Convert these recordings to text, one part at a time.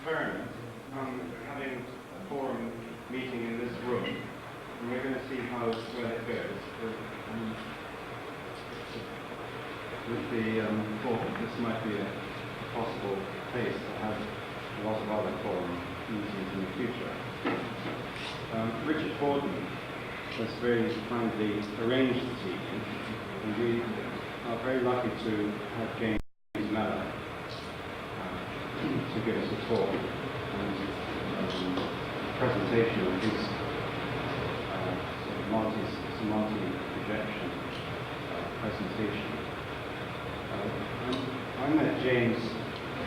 experiment having a forum meeting in this room, and we're going to see where it goes. With the thought that this might be a possible place to have a lot of other forum meetings in the future. Richard Borden has very kindly arranged this evening, and we are very lucky to have James Meller to give us a talk and presentation of his multi-projection presentation. I met James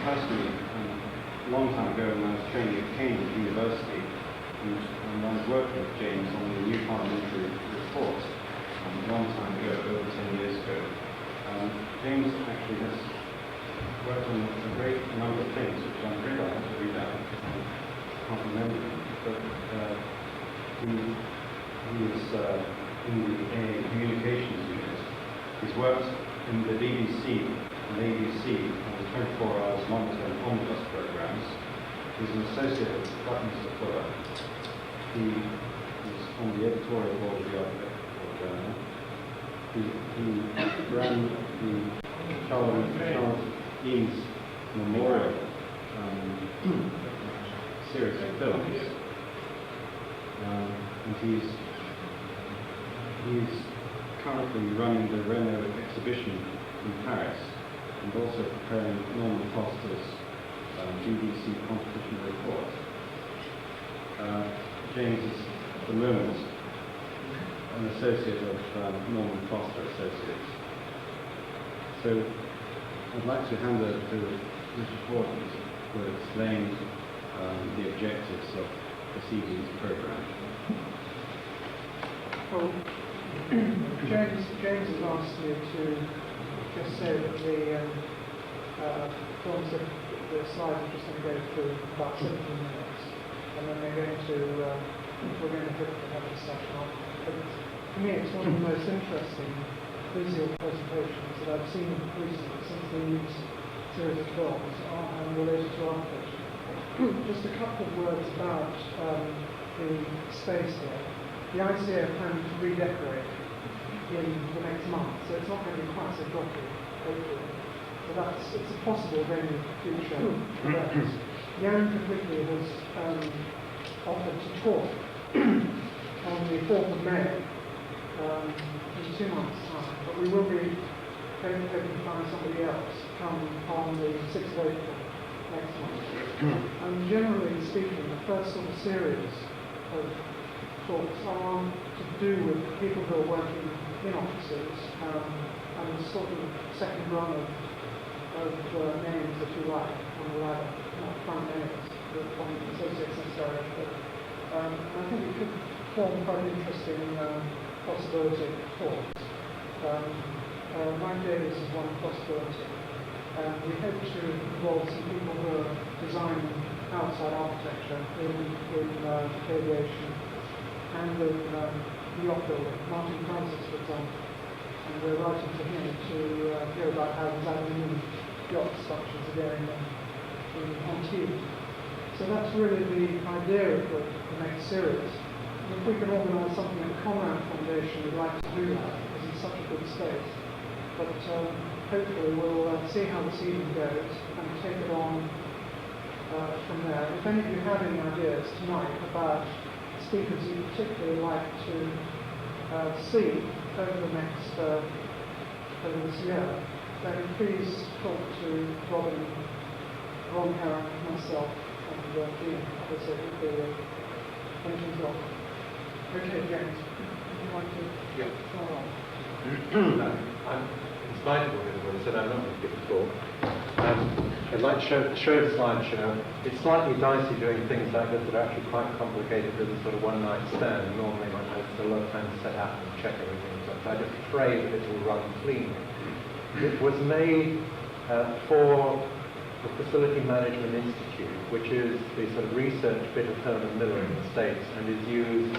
personally a long time ago when I was training at Cambridge University, and I worked with James on the new parliamentary report a long time ago, over 10 years ago. James actually has worked on a great number of things, which I'm afraid I have to read out. I can't remember them, but he is in the ACA communications unit. He's worked in the BBC and ABC on the 24 hours monitoring omnibus programs. He's an associate of Buckminster Fuller. He is on the editorial board of the Architectural Journal. He ran the Charles Eames Memorial series of films, and he's currently running the Renault exhibition in Paris, and also preparing Norman Foster's BBC competition report. James is at the moment an associate of Norman Foster Associates. So I'd like to hand over to Richard Borden who will explain the objectives of this evening's programme. Well, James has asked me to just say that the films of the slides are just going to go through about 17 minutes, and then we're going to have a discussion on it. But for me, it's one of the most interesting visual presentations that I've seen recently since the Eames series of films related to architecture. Just a couple of words about the space here. The ACA plan to redecorate in the next month, so it's not going to be quite so droppy, hopefully. But it's a possible venue for future events. Jan particularly has offered to talk on the 4th of May in 2 months' time, but we will be hoping to find somebody else come on the 6th of April next month. And generally speaking, the first sort of series of talks are to do with people who are working in offices, and the sort of second run of names, if you like, on the ladder, not front names, that one associates necessarily, but I think it could form quite an interesting possibility of talks. Mike Davis is one possibility. We hope to involve some people who are designing outside architecture in aviation and in yacht building. Martin Francis, for example. And we're writing to him to hear about how his aluminium yacht structures are going on tube. So that's really the idea of the next series. And if we can organise something at the Conrad Foundation, we'd like to do that, because it's such a good space. But hopefully we'll see how this evening goes and take it on from there. If any of you have any ideas tonight about speakers you'd particularly like to see over the next, over this year, then please talk to Ron Herron, myself, and Dean. Obviously, it would be anything's on. Okay, James, would you like to start on? In spite of what everybody said, I'm not going to give a talk. I'd like to show the slideshow. It's slightly dicey doing things like this that are actually quite complicated with a sort of one-night stand. Normally one has a lot of time to set up and check everything. So I just pray that it will run cleanly. It was made for the Facility Management Institute, which is the sort of research bit of Herman Miller in the States, and is used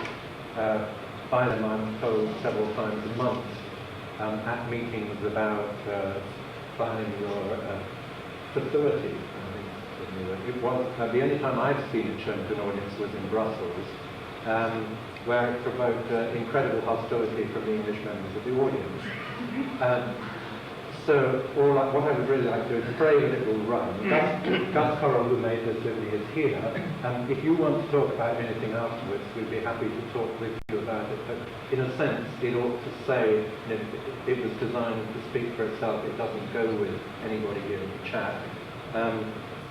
by them, I'm told, several times a month at meetings about planning your facilities. with me. It was, the only time I've seen it shown to an audience was in Brussels, where it provoked incredible hostility from the English members of the audience. So what I would really like to do is pray that it will run. Gus Corral, who made this movie, is here. If you want to talk about anything afterwards, we'd be happy to talk with you about it. But in a sense, it ought to say, it was designed to speak for itself. It doesn't go with anybody here in the chat.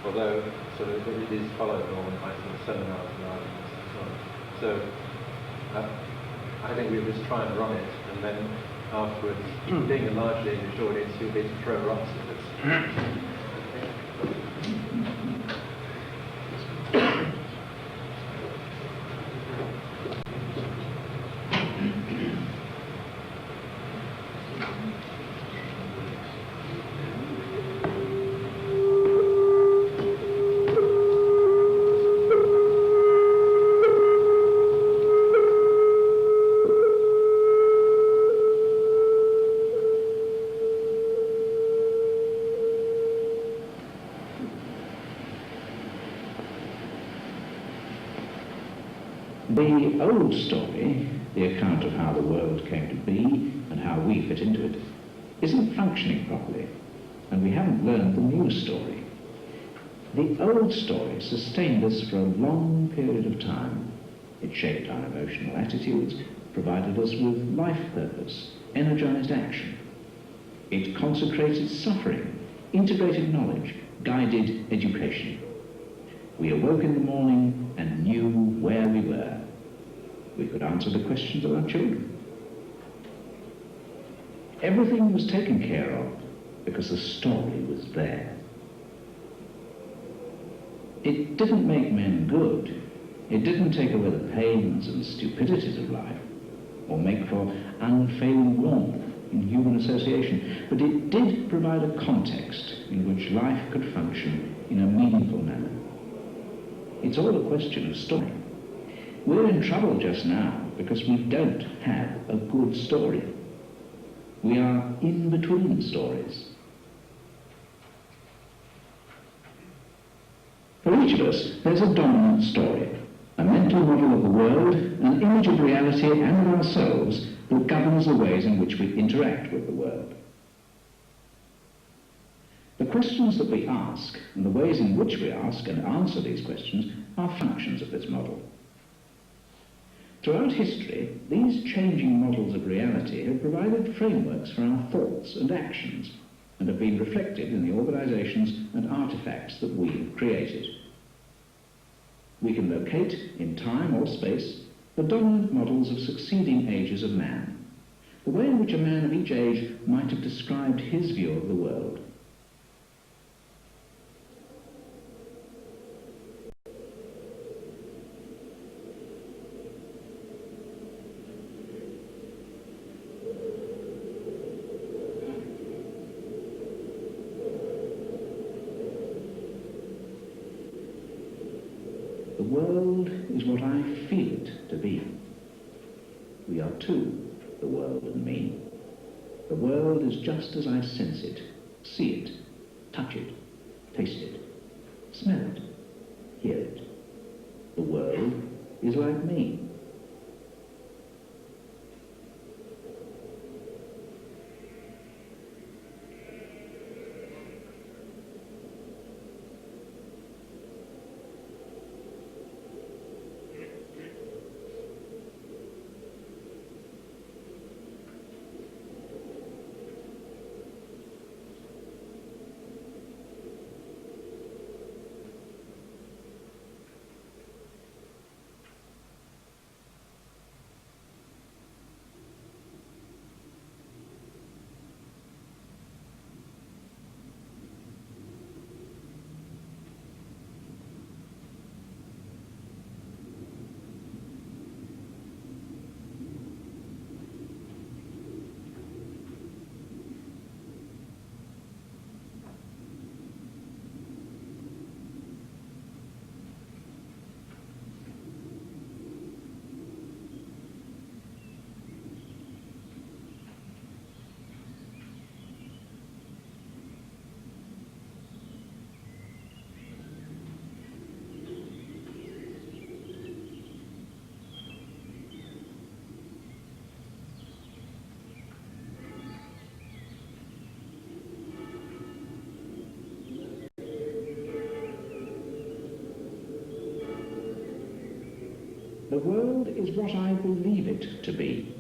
Although sort of it is followed on by some seminars and arguments and so on. So I think we'll just try and run it, and then afterwards, being a largely English audience, you'll be to throw rocks at us. The old story, the account of how the world came to be and how we fit into it, isn't functioning properly, and we haven't learned the new story. The old story sustained us for a long period of time. It shaped our emotional attitudes, provided us with life purpose, energized action. It consecrated suffering, integrated knowledge, guided education. We awoke in the morning and knew where we were. We could answer the questions of our children. Everything was taken care of because the story was there. It didn't make men good. It didn't take away the pains and stupidities of life, or make for unfailing warmth in human association, but it did provide a context in which life could function in a meaningful manner. It's all a question of story. We're in trouble just now because we don't have a good story. We are in between stories. For each of us, there's a dominant story, a mental model of the world, an image of reality and of ourselves that governs the ways in which we interact with the world. The questions that we ask and the ways in which we ask and answer these questions are functions of this model. Throughout history, these changing models of reality have provided frameworks for our thoughts and actions and have been reflected in the organizations and artifacts that we have created. We can locate, in time or space, the dominant models of succeeding ages of man, the way in which a man of each age might have described his view of the world. The world is what I feel it to be. We are two, the world and me. The world is just as I sense it, see it, touch it, taste it, smell it, hear it. The world is like me. The world is what I believe it to be.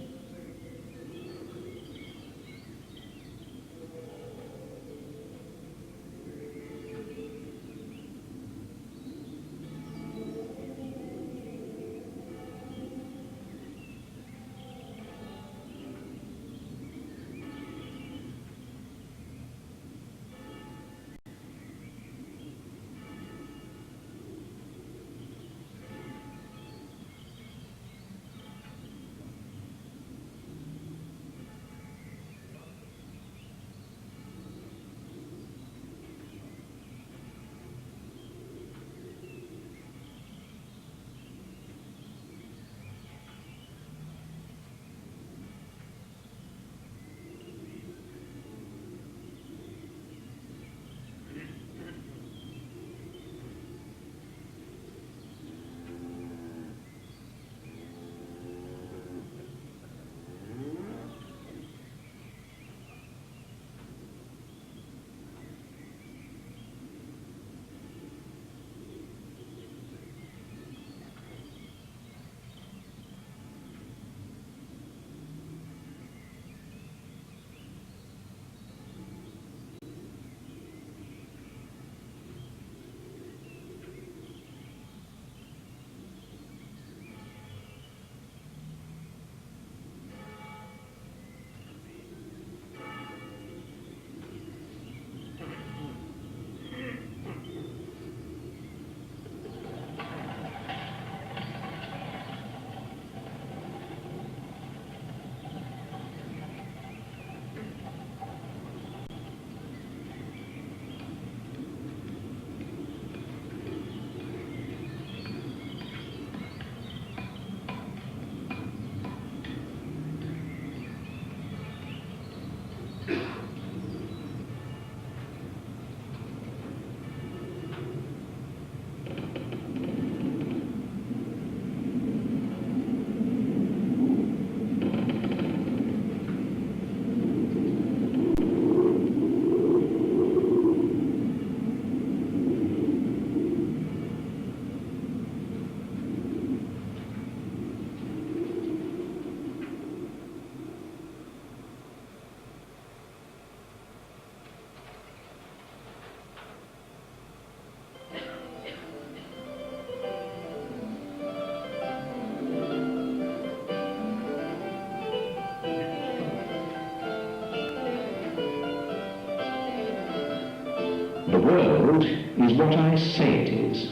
The world is what I say it is.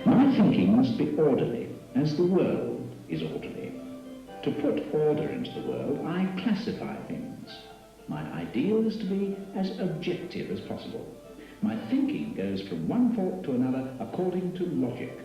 My thinking must be orderly, as the world is orderly. To put order into the world, I classify things. My ideal is to be as objective as possible. My thinking goes from one thought to another according to logic.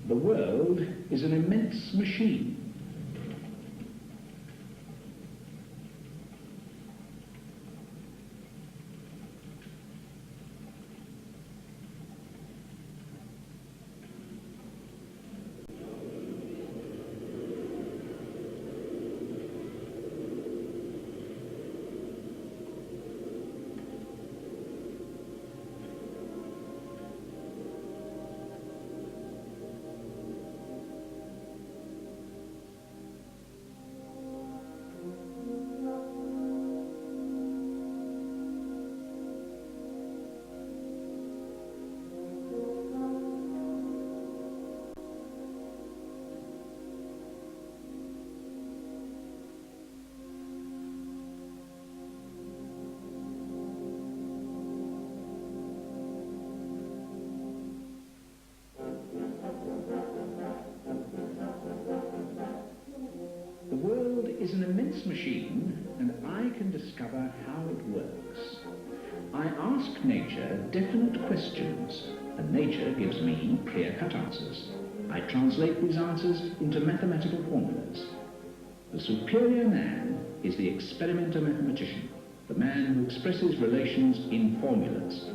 The world is an immense machine. discover how it works. I ask nature definite questions, and nature gives me clear-cut answers. I translate these answers into mathematical formulas. The superior man is the experimenter mathematician, the man who expresses relations in formulas.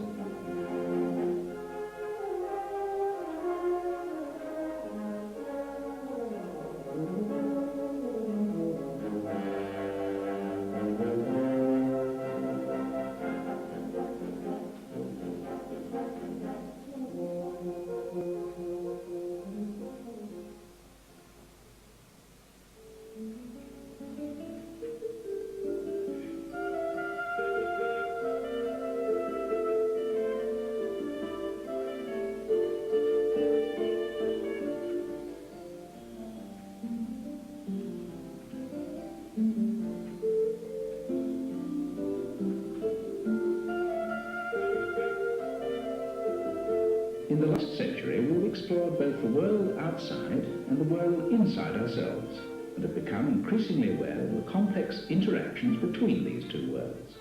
In the last century, we've explored both the world outside and the world inside ourselves, and have become increasingly aware of the complex interactions between these two worlds.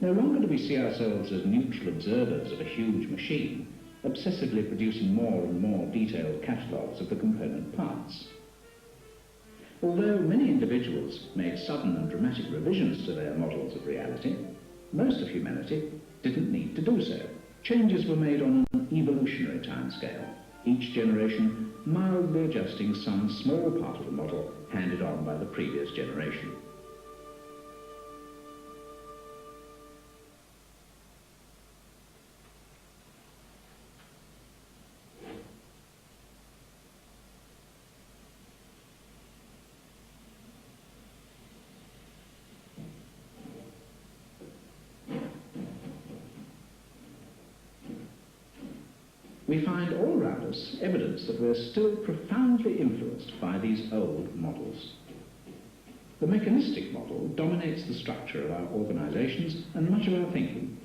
No longer do we see ourselves as neutral observers of a huge machine, obsessively producing more and more detailed catalogues of the component parts. Although many individuals made sudden and dramatic revisions to their models of reality, most of humanity didn't need to do so. Changes were made on an evolutionary timescale, each generation mildly adjusting some small part of the model handed on by the previous generation. We find all around us evidence that we're still profoundly influenced by these old models. The mechanistic model dominates the structure of our organizations and much of our thinking.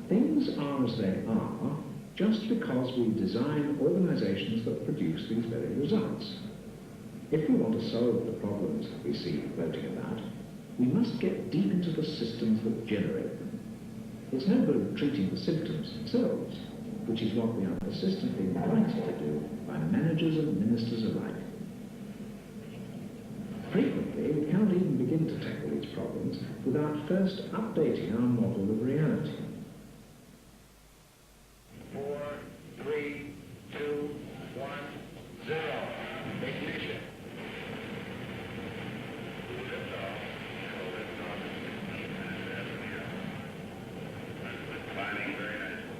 Things are as they are just because we design organizations that produce these very results. If we want to solve the problems that we see floating about, we must get deep into the systems that generate them. It's no good treating the symptoms themselves, which is what we are persistently invited to do by managers and ministers alike. Frequently, we cannot even begin to tackle these problems without first updating our model of reality. 4, 3, 2, 1, 0. Ignition. Liftoff. Liftoff is 15 minutes after the hour. It's climbing very nicely.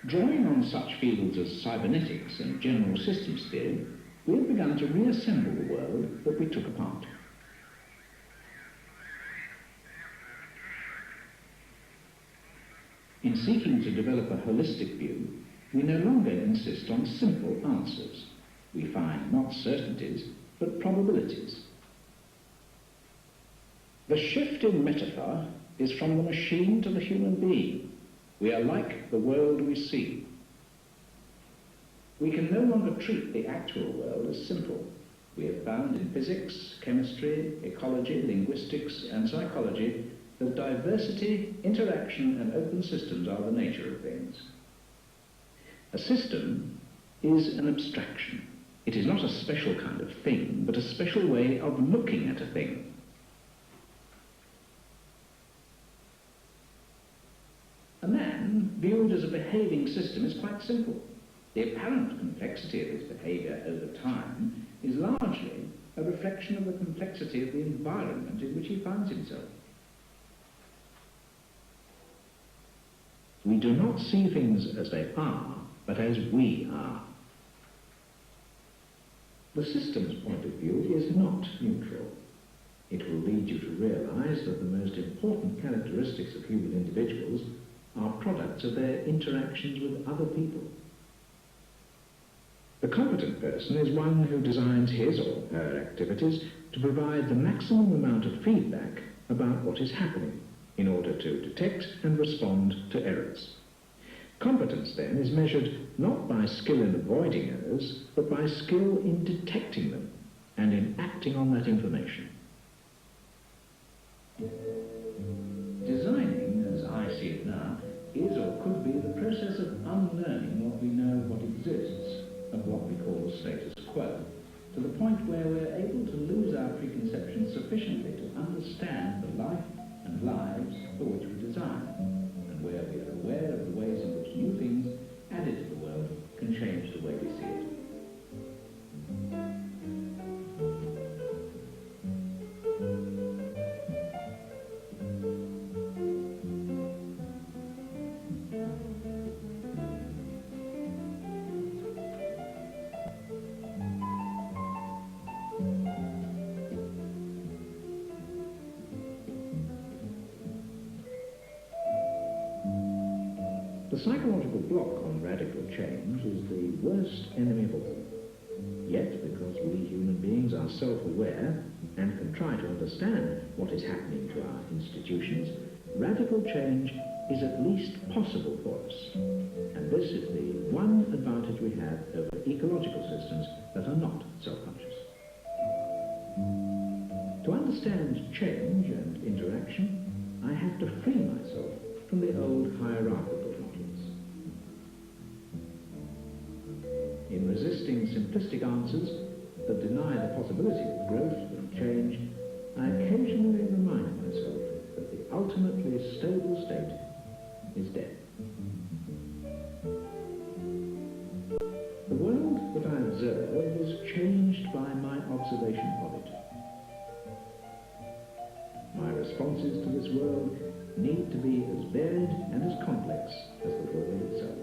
Drawing on such fields as cybernetics and general systems theory, we have begun to reassemble the world that we took apart. In seeking to develop a holistic view, we no longer insist on simple answers. We find not certainties, but probabilities. The shift in metaphor is from the machine to the human being. We are like the world we see. We can no longer treat the actual world as simple. We have found in physics, chemistry, ecology, linguistics, and psychology that diversity, interaction, and open systems are the nature of things. A system is an abstraction. It is not a special kind of thing, but a special way of looking at a thing. A man, viewed as a behaving system, is quite simple. The apparent complexity of his behavior over time is largely a reflection of the complexity of the environment in which he finds himself. We do not see things as they are, but as we are. The system's point of view is not neutral. It will lead you to realize that the most important characteristics of human individuals are products of their interactions with other people. The competent person is one who designs his or her activities to provide the maximum amount of feedback about what is happening in order to detect and respond to errors. Competence, then, is measured not by skill in avoiding errors, but by skill in detecting them and in acting on that information. Designing, as I see it now, is or could be the process of unlearning what we know what exists and what we call status quo, to the point where we're able to lose our preconceptions sufficiently to understand the life and lives for which we design, and where we are aware of the ways in which new things added to the world can change the way we see it. The psychological block on radical change is the worst enemy of all. Yet, because we human beings are self-aware and can try to understand what is happening to our institutions, radical change is at least possible for us. And this is the one advantage we have over ecological systems that are not self-conscious. To understand change and interaction, I have to free myself from the old hierarchical models. In resisting simplistic answers that deny the possibility of growth and change, I occasionally remind myself that the ultimately stable state is death. The world that I observe is changed by my observation of it. My responses to this world need to be as varied and as complex as the world itself.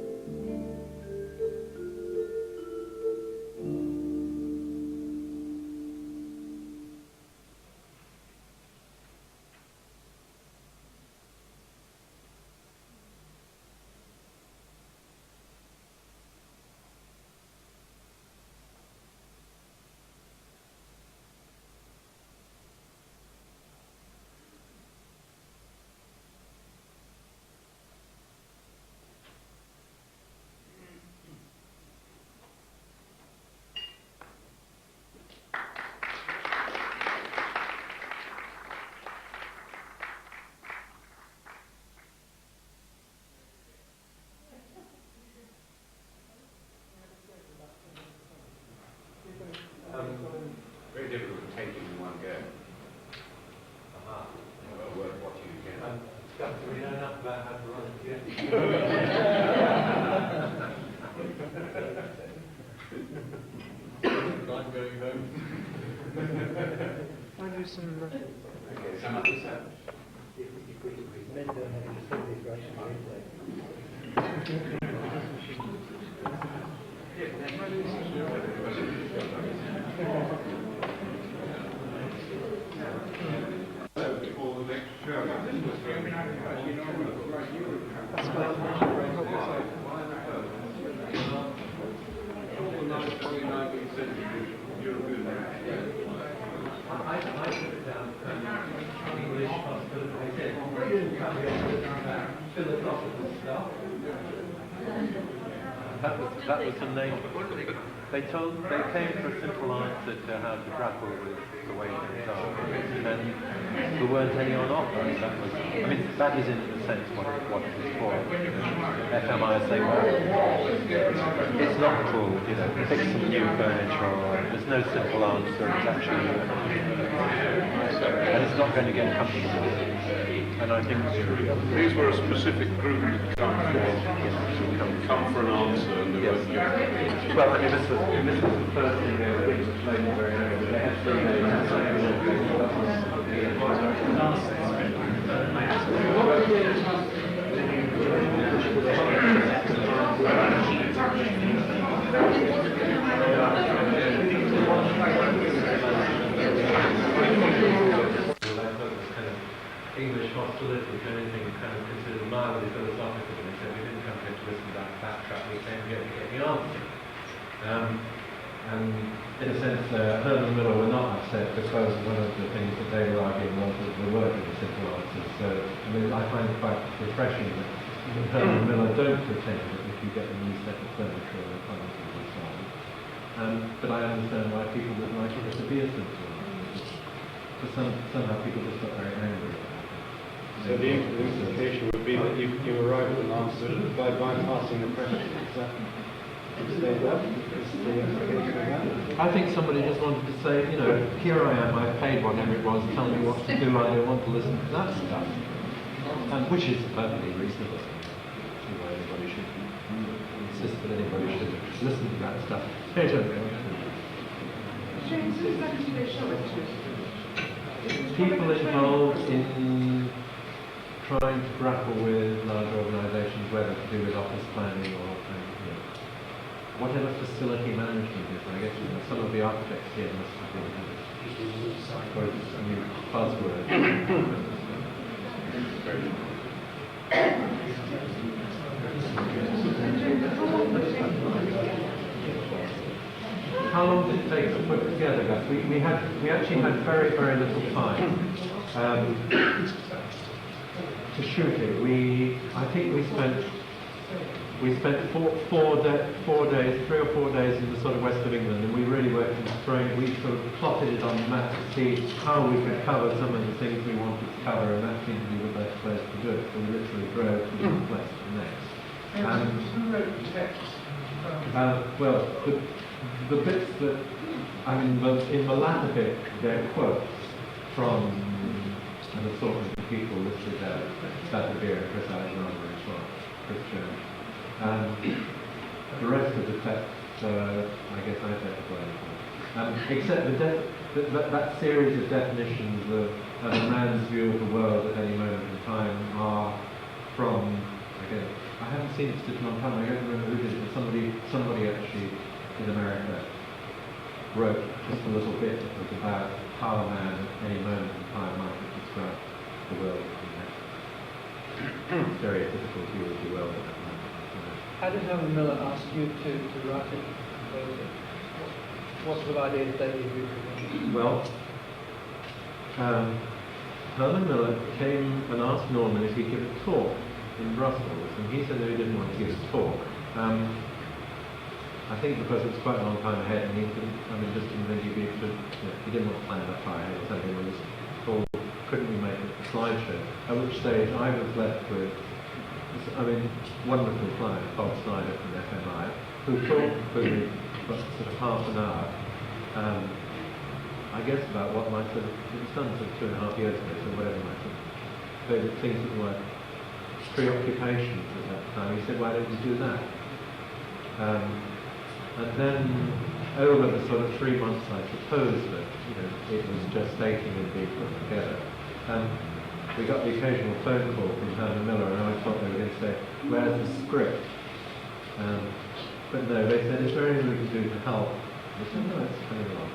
Very difficult to take it in one go. Well, worth watching again. Do we know enough about how to run it yet? I'm going home. I do some... Okay, some of this out. Men don't have to say this right Before the next show. I put it down English philosophical stuff. That was the name. They came for a simple answer to how to grapple with the way things are, and there weren't any on offer. That is in a sense what it is for. FMI say, well, it's not cool, pick some new furniture, or there's no simple answer. It's actually, and it's not going to get comfortable. And I think These were a specific group that come for an answer and they weren't given. well, I mean, this was the first thing they were explaining very early. They had 3 English hostility, if anything, kind of considered mildly philosophical. They said we didn't come here to listen to that backtrack, we came here to get the answer. And in a sense, Herman Miller were not upset because one of the things that they were arguing was that there were the simple answers. So, I mean, I find it quite refreshing that Herman Miller don't pretend that if you get a new set of furniture or appliances will solve. But I understand why people would like it to be a simple answer. But somehow people just got very angry. So the implication would be that you arrive at an answer by bypassing the question. Is that the implication of that? I think somebody just wanted to say, you know, here I am, I've paid whatever it was, tell me what to do, I don't want to listen to that stuff. Which is perfectly reasonable. See why anybody should insist that anybody should listen to that stuff. James, who's that to the show it to? People involved in trying to grapple with large organisations, whether to do with office planning or whatever facility management is. I guess some of the architects here must have been or it's a new buzzword. How long did it take to put together that? We actually had very, very little time to shoot it. I think we spent 3 or 4 days in the sort of west of England, and we really worked in throwing. We sort of plotted it on the map to see how we could cover some of the things we wanted to cover, and that seemed to be the best place to do it. So we literally drove from one place to the next. Who wrote the text? Well, the bits that, I mean, in the latter bit, they're quotes from an assortment of people listed there, Satterbeer, Chris Alexander as well, Chris Jones. The rest of the text, I guess I take away. Except that series of definitions of a man's view of the world at any moment in time are from, again, I haven't seen it such a long time, I don't remember who did it, but somebody actually in America wrote just a little bit that was about how a man at any moment in time might have described the world in that stereotypical view of the world at that moment. How did Herman Miller ask you to write it? What sort of ideas did they give you? Well, Herman Miller came and asked Norman if he'd give a talk in Brussels, and he said that he didn't want to give a talk. I think because it was quite a long time ahead, and he didn't, just didn't think he'd be able to, he didn't want to plan that far ahead or something. He was told, couldn't we make a slideshow? At which stage I was left with, wonderful client, Bob Snyder from FMI, who talked with me for sort of half an hour, I guess about what my sort of, it was done sort of 2.5 years ago, so whatever my sort of favourite things that were preoccupations at that time. He said, why don't you do that? And then over the sort of 3 months, I suppose that it was gestating and being put together. We got the occasional phone call from Herman Miller, and I thought they were going to say, "Where's the script?" But no, they said, "Is there anything we can do to help?" I said, "No, it's coming along."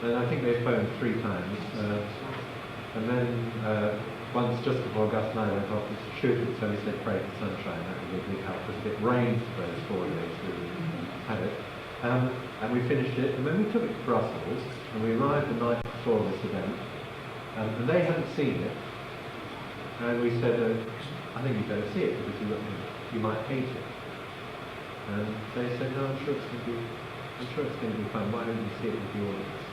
And I think they phoned 3 times, and then once just before Gus and I went off to shoot it, so we said, "Pray for sunshine." That would be a big help because it rained for those 4 days. We had it, and we finished it. And then we took it to Brussels, and we arrived the night before this event, and they hadn't seen it. And we said, "I think you better see it because you might hate it." And they said, "No, I'm sure it's going to be fun. Why don't you see it with the audience?"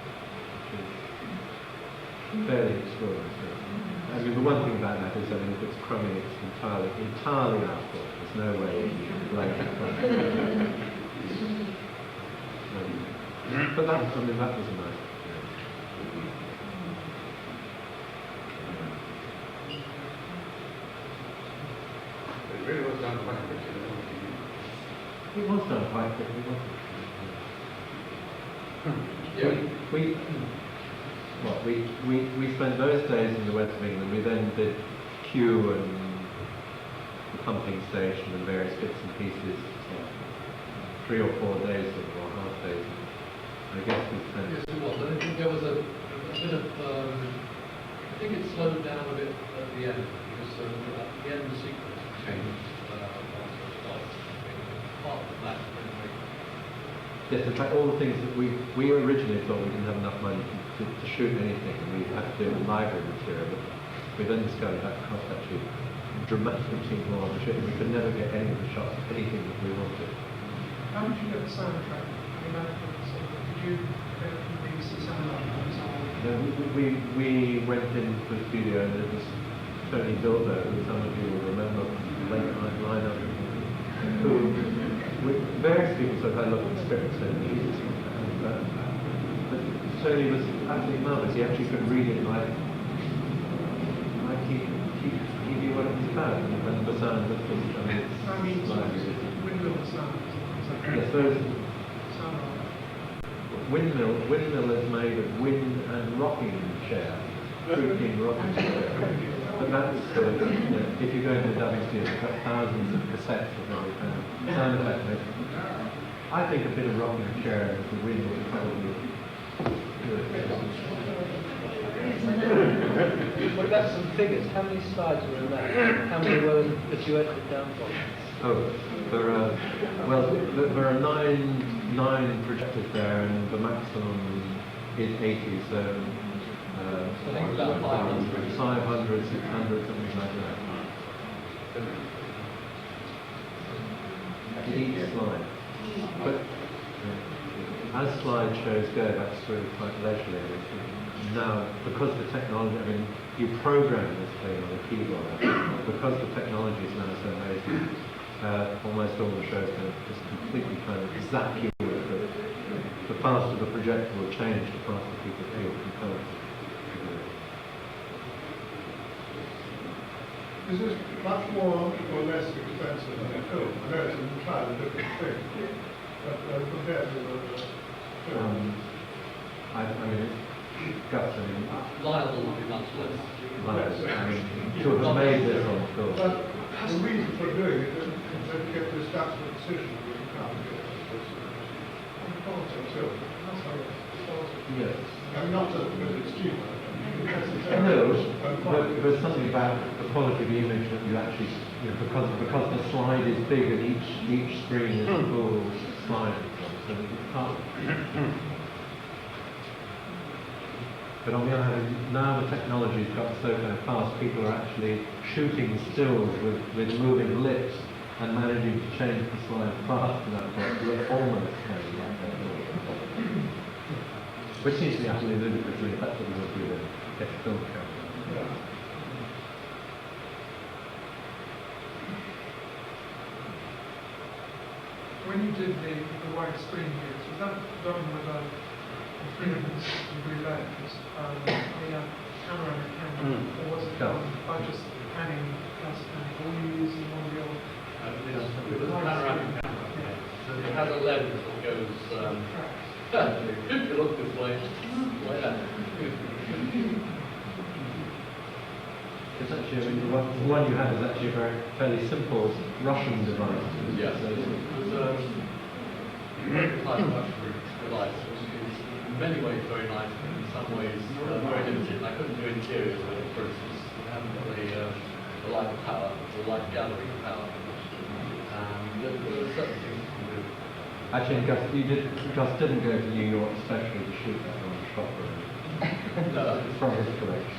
Which is fairly extraordinary. The one thing about that is, if it's crummy, it's entirely our fault. There's no way you can blame it. But that was a nice experience. done quite quickly. It was done quite quickly, wasn't Yeah. it? We spent those days in the west of England. We then did Kew and the pumping station and various bits and pieces. So 3 or 4 days or half days. I guess we spent. Yes, it was. I think there was a bit of. I think it slowed down a bit at the end because at the end the sequence changed. Part of that. Yes, in fact, all the things that we originally thought we didn't have enough money to shoot anything, and we had to do with library material. But we then discovered that cost actually dramatically more on the ship. We could never get any of the shots, anything that we wanted. How did you get the soundtrack? I mean, did you get it from BBC Soundtrack? No, we went into the studio and it was totally built there, and some of you will remember the late night lineup. Various people sort of had a look at the scripts and but Tony was absolutely marvellous. He actually could read it like he knew what it was about, and the sound was just, it's windmill sound. yes, those windmill is made of wind and rocking chair, creaking rocking chair. But that's if you go into the dubbing studio, they've got thousands of cassettes of every kind of sound effect. I think a bit of rocking chair with the wind would probably do it. What about some figures? How many slides were in that? How many were that you edited down for? Oh, there are nine projectors there, and the maximum is 80. So. I think about 500. 500, 600, something like that. Each slide. But as slideshows go, that's really quite leisurely. Now, because the technology, I mean, you program this thing on a keyboard, because the technology is now so amazing, almost all the shows can just completely kind of zap you with it. The faster the projector will change, the faster people feel compelled. Is this much more or less expensive than a film? I know it's an entirely different thing, but compared to the film. I mean, Gus, Liable would be much less. I mean, to have made this on film. But the reason for doing it is to get this judgment decision that you can't get this film. That's how it started. Yes. I mean, not just because it's cheaper. No, but there's something about the quality of the image that you actually, because the slide is big and each screen is a full slide, so it's hard. But on the other hand, now the technology's got so kind of fast, people are actually shooting stills with moving lips and managing to change the slide fast enough that you're almost kind of like that. Which seems to be absolutely ludicrously effective with a film camera. When you did the widescreen views, was that done with a 360-degree lens, a panoramic camera, or was it done by just panning, or were you using one of your It was a panoramic camera. So it has a lens that goes, if you look this way, like that. It's actually, I mean, the one you have is actually a fairly simple Russian device. Yes, it was a type Russian device, which is in many ways very nice, but in some ways very limited. I couldn't do interiors with it, for instance. We haven't got the light power, the light gathering power. There were certain things you can do. Actually, Gus didn't go to New York especially to shoot that on the shop room. No. From his collection.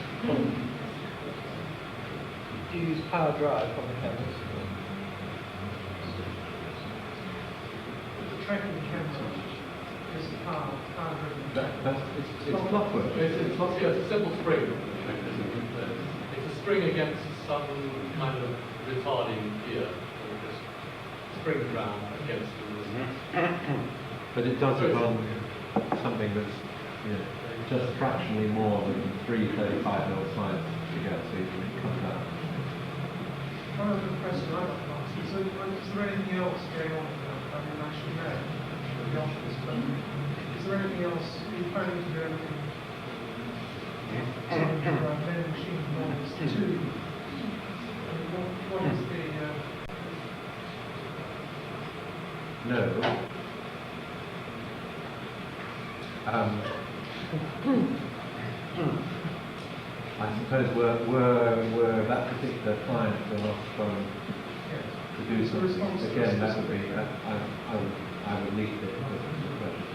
Do you use power drive on the cameras? the tracking camera is power-driven? It's clockwork. It's a simple spring mechanism. It's a spring against some kind of retarding gear. So it just springs round against the But it does it on something that's just fractionally more than 3 35mm slides together, so you can cut that. One of the questions I'd like to ask is, So, is there anything else going on now? I mean, I should know, the office, but is there anything else, are you planning to do anything? Vending machine models too? I mean, what is the, No. I suppose were that particular client to ask to do something again, that would be I would leave it because of the question.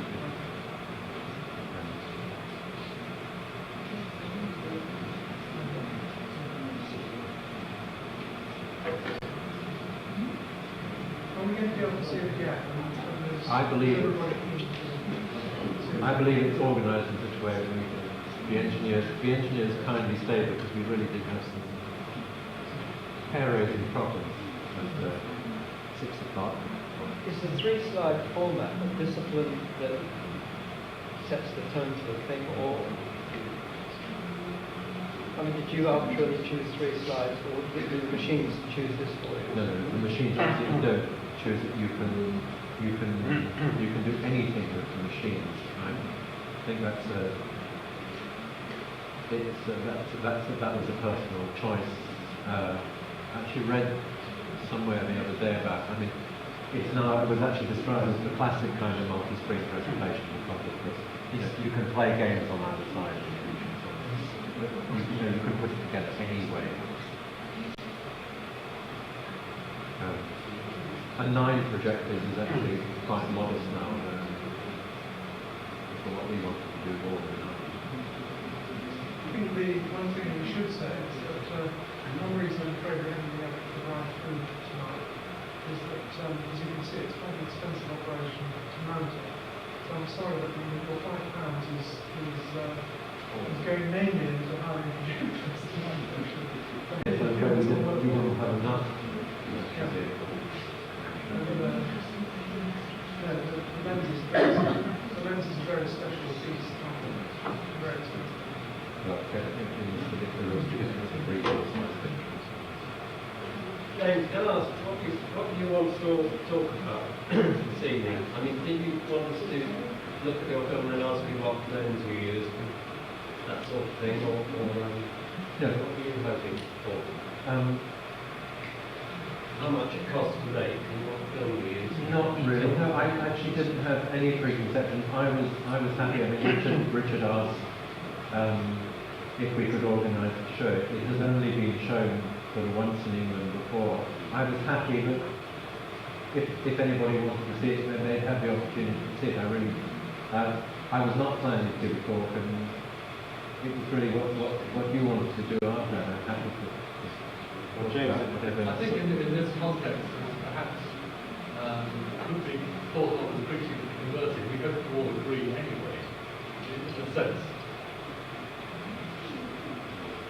are we going to be able to see it again? I believe it's organised in such a way that the engineers kindly stay because we really did have some hair-raising problems at 6 o'clock. Is the 3-slide format a discipline that sets the tone for the thing, or I mean, did you arbitrarily choose 3 slides, or did the machines choose this for you? No, the machines absolutely don't choose it. You can do anything with the machines. I think that was a personal choice. I actually read somewhere the other day about. I mean, it was actually described as the classic kind of multi-screen presentation because of this. You can play games on either side. You can put it together anyway. And 9 projectors is actually quite modest now for what we wanted to do more than 9. I think the one thing we should say is that one reason I'm afraid we're going to be able to provide food tonight is that, as you can see, it's quite an expensive operation to mount it. So I'm sorry that your £5 is going mainly into hiring producers tonight. You wouldn't have enough. The lens is a very special piece, very expensive. James, can I ask, what do you want to talk about this evening? I mean, did you want us to look at your film and ask you what lens you used, that sort of thing, or No. what were you hoping for? How much it costs to make and what film you used? Not really. No, I actually didn't have any preconception. I was happy. I mean, Richard asked if we could organise the show. It has only been shown sort of once in England before. I was happy that if anybody wanted to see it, then they'd have the opportunity to see it. I was not planning to talk, and it was really what you wanted to do after. I'm happy to. Well, James, I think in this context, perhaps would be thought of as preaching and converting. We hope to all agree anyway, in a sense.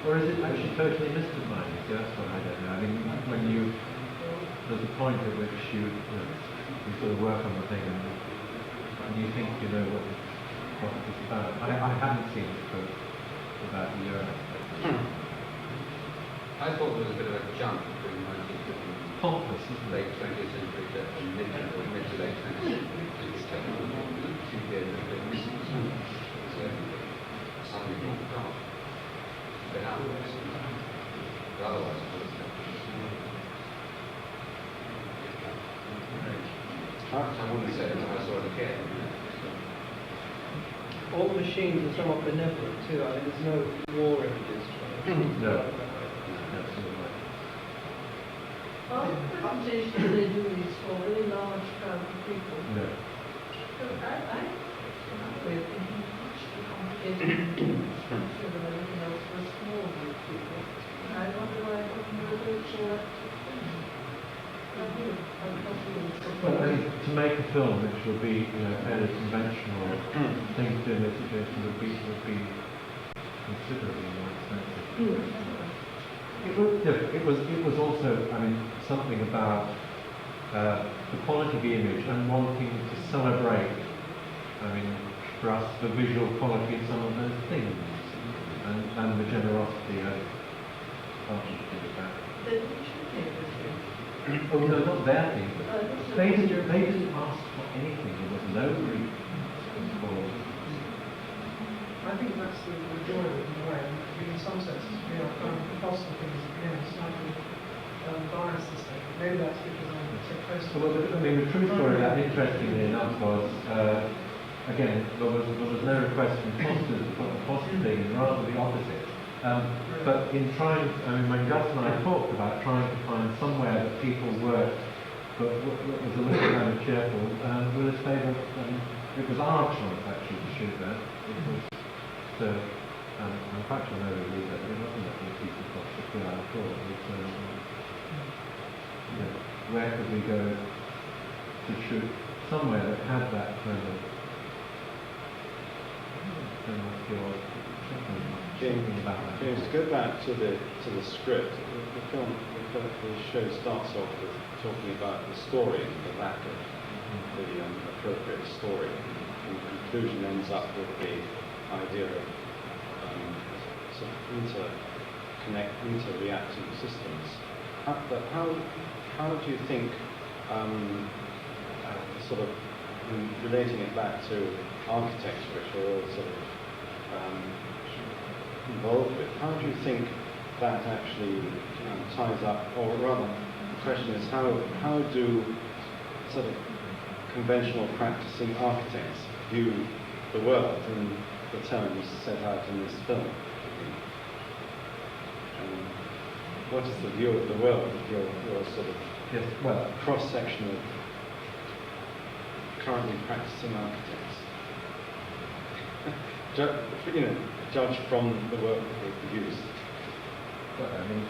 Or is it actually totally mystified? That's what I don't know. I mean, there's a point at which you sort of work on the thing and you think you know what it's about. I haven't seen it for about a year. I thought there was a bit of a jump between 1950 Pompous, isn't it? late 20th century and mid to late 20th century technology. 2 years of things. So, suddenly not gone. But outwards. But otherwise, it was I wouldn't say it when I saw it again. All the machines are somewhat benevolent too. I mean, there's no war images. No. All the presentations they do is for a very large crowd of people. No. So I we're thinking much too complicated structure than everything else for a small group of people. And I wonder why I couldn't do it for that thing. I do. Well, I mean, to make a film which would be, fairly conventional, things to do in this situation would be considerably more expensive. It was also, I mean, something about the quality of the image and wanting to celebrate, I mean, for us, the visual quality of some of those things and the generosity of partnership with that. Then we should take this Oh no, not their thing. They didn't ask for anything. There was no brief. I think that's the joy of it in a way. I mean, in some senses, we are kind of impossible things at the end, slightly biased this thing. Maybe that's because I'm so close to Well, I mean, the true story, that interestingly enough, was again there was no request from Foster's to put a Foster thing, rather the opposite. But in trying, I mean, when Gus and I talked about trying to find somewhere that people worked, but was a little kind of cheerful, Willis favoured. It was our choice actually to shoot there. It was, so, I'm quite sure no one read that. It wasn't that we piece across the 2 hour tour. It was, where could we go to shoot somewhere that had that kind of James, to go back to the script, the show starts off with talking about the story and the lack of the appropriate story. And the conclusion ends up with the idea of sort of inter-reacting systems. But how do you think, sort of relating it back to architecture, which we're all sort of involved with, how do you think that actually ties up, or rather, the question is how do sort of conventional practicing architects view the world in the terms set out in this film? What is the view of the world of your sort of cross-section of currently practicing architects? Judge from the work that they produce. Well, I mean,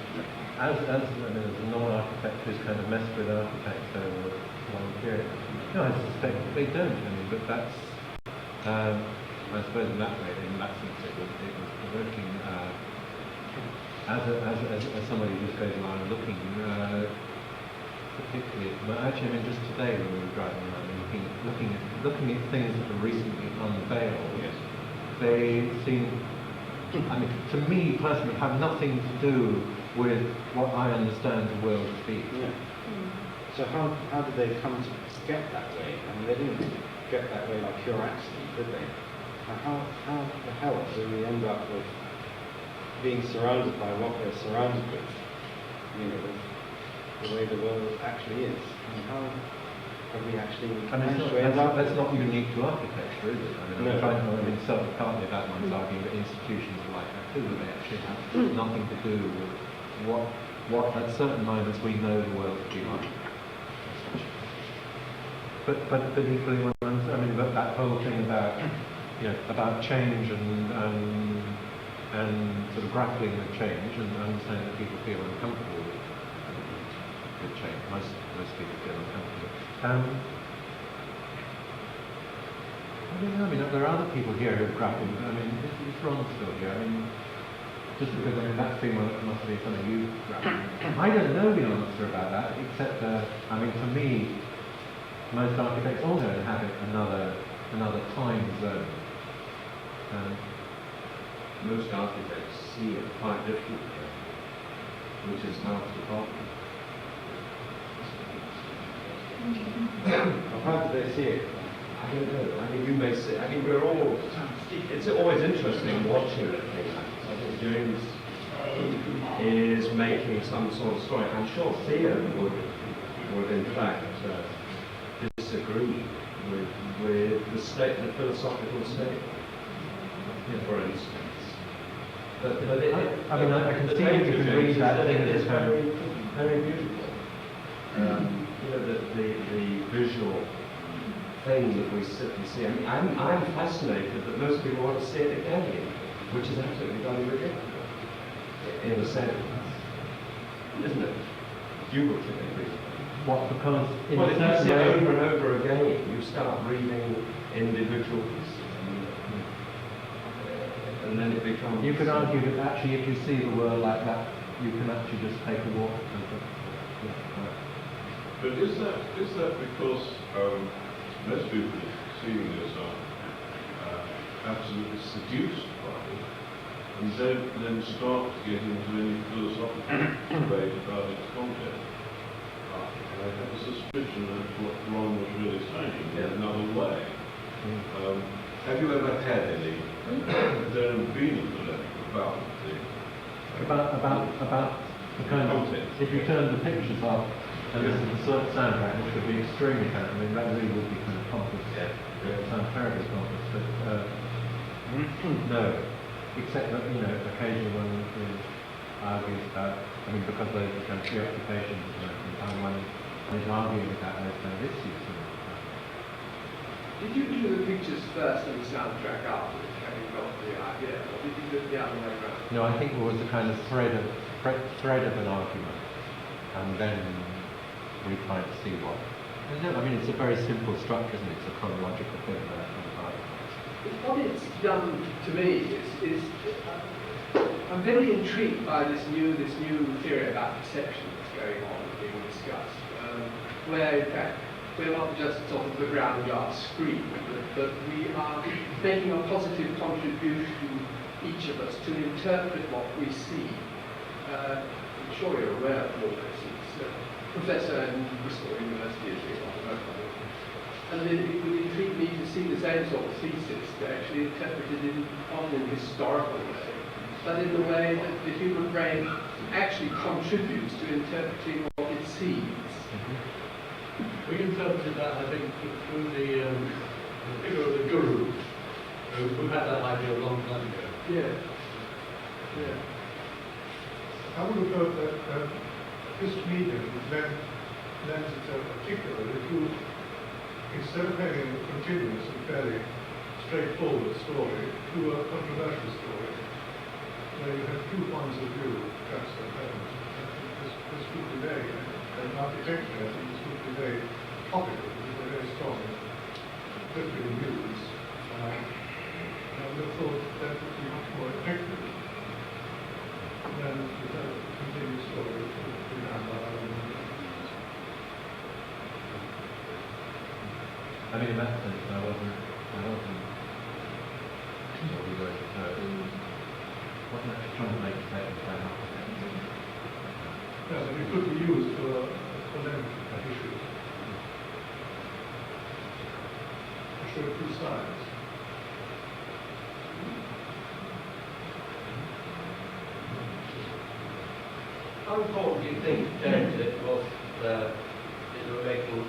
as a non-architect who's kind of messed with architects over a long period, no, I suspect that they don't. I mean, but that's, I suppose in that way, in that sense, it was working as somebody who just goes around looking, particularly. Well, actually, I mean, just today when we were driving around and looking at things that were recently unveiled, yes. They seem, I mean, to me personally, have nothing to do with what I understand the world to be. Yeah. So how did they come to get that way? I mean, they didn't get that way by pure accident, did they? How the hell do we end up with being surrounded by what we're surrounded with? You know, the way the world actually is. And how have we actually managed to end up? That's not unique to architecture, is it? I mean, I'm trying to, I mean, certainly partly about one's arguing that institutions are like that too, that they actually have nothing to do with what at certain moments we know the world to be like. But equally, but that whole thing about about change and sort of grappling with change and understanding that people feel uncomfortable with change. Most people feel uncomfortable. I don't know. I mean, there are other people here who have grappled. I mean, it's Ron still here. I mean, just because that thing must be something you grappled. I don't know the answer about that, except I mean, for me, most architects also inhabit another time zone. Most architects see it quite differently, which is half the problem. Well, how do they see it? I don't know. I mean, you may say. I mean, we're all. It's always interesting watching it. I think James is making some sort of story. I'm sure Theo would in fact disagree with the philosophical state, for instance. But I can see that you can read that thing as very, very beautiful. The visual thing that we sit and see. I mean, I'm fascinated that most people want to see it again, which is absolutely bloody ridiculous, in a sense, isn't it? You would agree. What, because in well, if you see it way, over and over again, you start reading individual pieces. And then it becomes... You could argue that actually if you see the world like that, you can actually just take a walk. But is that because most people seeing this are absolutely seduced by it and don't then start to get into any philosophical debate about its content? have a suspicion that what Ron was really saying in another way. Have you ever had any? Has there been a polemic about the kind of, content? if you turn the pictures off and listen to the soundtrack, which would be extremely kind. I mean, that really would be kind of pompous. It would sound terribly pompous, but no. Except that, you know, occasionally one argues about, I mean, because those are kind of preoccupations, and one is arguing about those kind of issues. Did you do the pictures first and the soundtrack afterwards, having got the idea, or did you do it the other way around? No, I think it was a kind of thread of an argument, and then we try to see what. I mean, it's a very simple structure, isn't it? It's a chronological thing that kind of argument. What it's done to me is I'm very intrigued by this new theory about perception that's going on and being discussed, where in fact we're not just sort of the ground glass screen, but we are making a positive contribution, each of us, to interpret what we see. I'm sure you're aware of all this. It's a professor in Bristol University, as we all know. And it would intrigue me to see the same sort of thesis actually interpreted not in a historical way, but in the way that the human brain actually contributes to interpreting what it sees. We interpreted that, I think, through the figure of the guru, who had that idea a long time ago. Yeah. I would have thought that this medium lends itself particularly to, instead of having a continuous and fairly straightforward story, to a controversial story, where you have two points of view juxtaposed. This would be very, and architecture, I think this would be very topical, because they're very strong, literary news. I would have thought that would be much more effective than without a continuous story behind our own. I mean, in that sense, I wasn't actually trying to make a statement about architecture. Yes, and it could be used for polemic issues. To show two sides. How important do you think, James, it was that you were making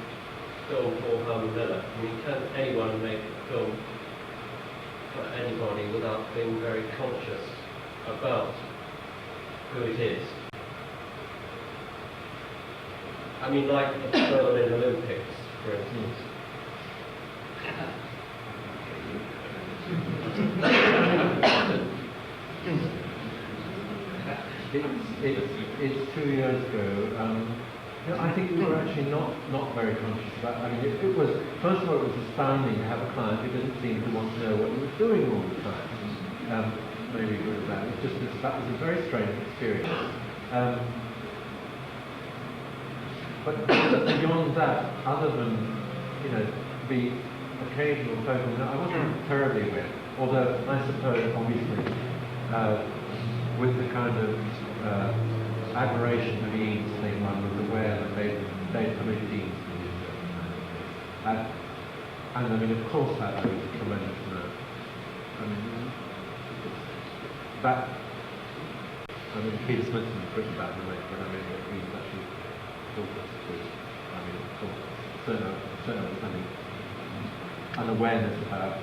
film for Herman Meller? I mean, can anyone make a film for anybody without being very conscious about who it is? I mean, like the Berlin Olympics, for instance. It's 2 years ago. I think we were actually not very conscious about it. I mean, it was, first of all, it was astounding to have a client who didn't seem to want to know what he was doing all the time. Maybe good or bad. It's just that was a very strange experience. But beyond that, other than, you know, the occasional phone, I wasn't terribly aware. Although I suppose, obviously, with the kind of admiration for the Eames thing, one was aware that they'd committed Eames to this. And I mean, of course, that owes a tremendous amount. I mean, Peter Smith has written about the way, but I mean, Eames actually taught us to, I mean, certainly, I think, an awareness about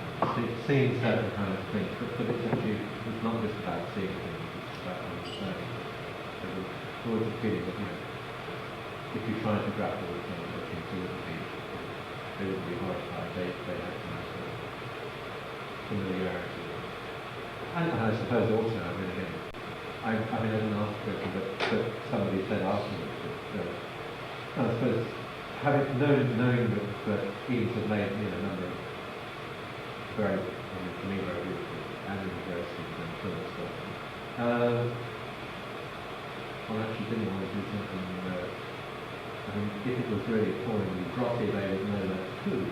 seeing certain kind of things, but it's actually, it's not just about seeing things, it's about understanding. So there's always a feeling that, you know, if you try to grapple with something looking towards people, they would be horrified, they have some sort of familiarity. And I suppose also, I mean, again, I didn't ask the question, but somebody said afterwards that, I suppose, knowing that Eames had made, you know, a number of very, for me, very beautiful and interesting and film stuff. Well, actually didn't want to do something, I mean, if it was really appallingly grotty, they would know that too.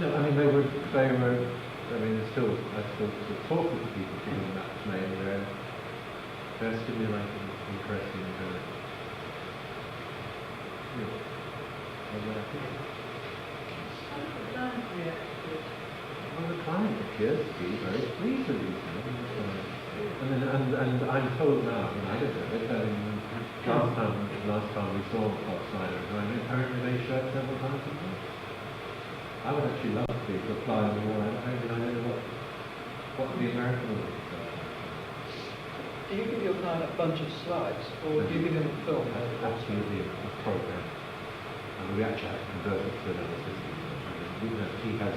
No, I mean, I mean, I still talk with people to whom that was made, They're stimulating, interesting, well, the client appears to be very pleased with these things. And I'm told now, and I don't know it, last time we saw outside of Rhino, apparently they showed several times a month. I would actually love to be to apply on the wall. I don't know what the American audience does. Do you give your client a bunch of slides, or do you give him a film? Absolutely a program. And we actually have to convert it to another system. He has a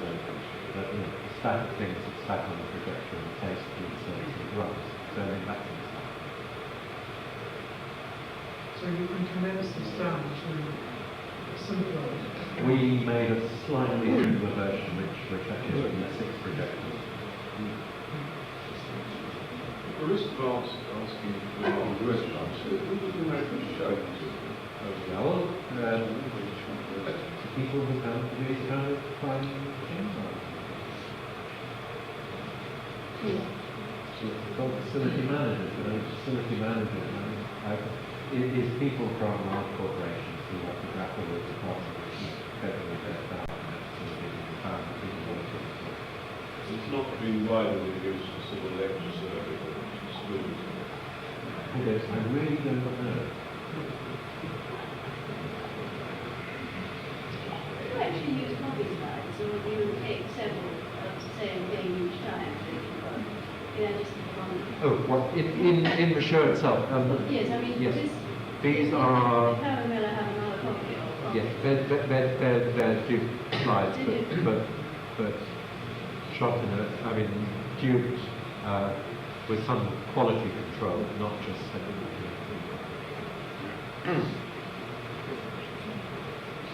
stack of things that stack on the projector and takes the inserts and runs. So then that's in stuff. So you can condense this down to simpler. We made a slightly simpler version which actually has 6 projectors. The risk of asking for the restaurant, who does the American show to? Well, people who come to these kind of finding things. It's called facility managers, but facility managers is people from large corporations who have to grapple with the cost of federally based out and facilities and environment people. It's not been widely used for civil lecture service or schools. Yes, I really don't know. Do you actually use copy slides, or do you take several of the same thing each time? Just one. Oh, well, in the show itself. Yes, I mean, yes. These are. How and Meller have another copy of? Yes, they're duped slides, but shot in duped with some quality control, not just.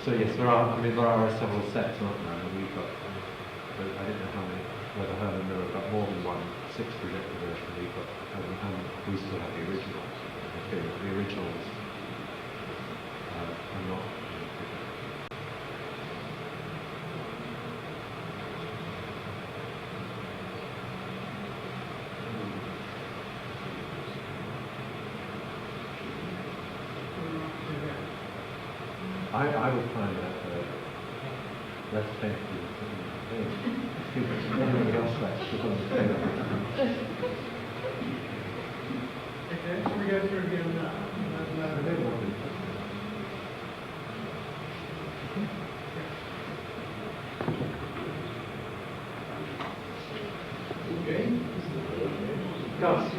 So yes, there are several sets, aren't there? And we've got. But I don't know whether Herman Miller got more than 6 projector version. We've got, and we still have the originals. The originals are not. I would find that less painful than everybody else likes to on the table. Okay, shall we go through again now? Okay. Gus.